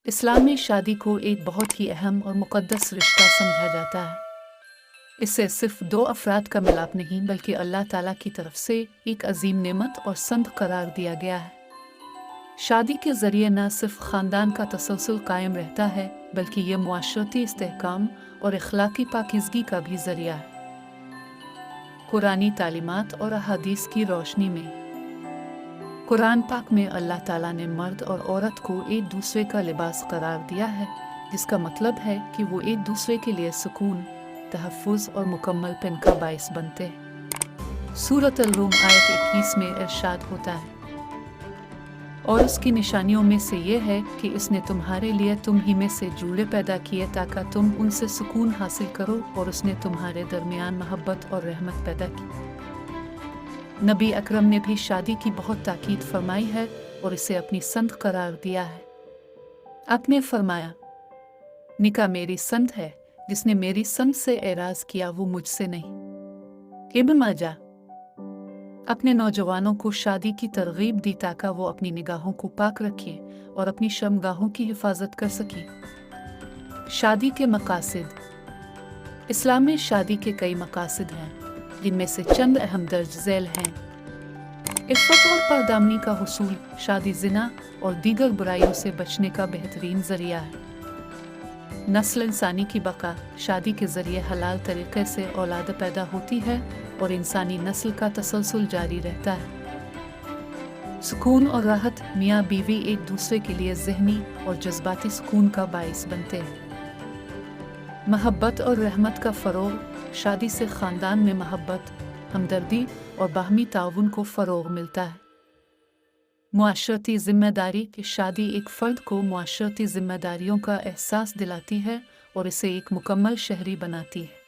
इस्लाम में शादी को एक बहुत ही अहम और मुक़द्दस रिश्ता समझा जाता है। इससे सिर्फ दो अफराद का मिलाप नहीं बल्कि अल्लाह ताला की तरफ से एक अजीम नेमत और संत करार दिया गया है। शादी के ज़रिए न सिर्फ ख़ानदान का तसलसल कायम रहता है बल्कि ये मुआशरती इस्तेहकाम और अखलाकी पाकीज़गी का भी ज़रिया है। कुरानी तालीमात और अहादीस की रोशनी में कुरान पाक में अल्लाह ताला ने मर्द और औरत को एक दूसरे का लिबास करार दिया है, जिसका मतलब है कि वो एक दूसरे के लिए सुकून, तहफ़्फ़ुज़ और मुकम्मल पिन का बाइस बनते हैं। सूरत अल-रूम आयत 21 में इरशाद होता है, और उसकी निशानियों में से ये है कि इसने तुम्हारे लिए तुम ही में से जूड़े पैदा किए ताकि तुम उनसे सुकून हासिल करो, और उसने तुम्हारे दरमियान मोहब्बत और रहमत पैदा की। नबी अकरम ने भी शादी की बहुत ताकीद फरमाई है और इसे अपनी संत करार दिया है। आपने फरमाया, निकाह मेरी संत है, जिसने मेरी संत से एराज किया वो मुझसे नहीं। इब्न माजा। अपने नौजवानों को शादी की तरगीब दी ताकि वो अपनी निगाहों को पाक रखें और अपनी शर्मगाहों की हिफाजत कर सकें। शादी के मकासद। इस्लाम में शादी के कई मकासद हैं, जिनमें से चंद अहम दर्ज झैल हैं। इफ़्फ़त और पारदामनी का हुसूल शादी ज़िना और दीगर बुराइयों से बचने का बेहतरीन ज़रिया है। नस्ल इंसानी की बका शादी के ज़रिए हलाल तरीक़े से औलाद पैदा होती है और इंसानी नस्ल का तसलसल जारी रहता है। सुकून और राहत मियाँ बीवी एक दूसरे के लिए ज़हनी और जज्बाती सुकून का बाइस बनते हैं। मोहब्बत और रहमत का फ़रोग़ शादी से ख़ानदान में मोहब्बत, हमदर्दी और बाहमी ताउन को फ़रोग़ मिलता है। मुआशरती ज़िम्मेदारी कि शादी एक फ़र्द को मुआशरती ज़िम्मेदारियों का एहसास दिलाती है और इसे एक मुकम्मल शहरी बनाती है।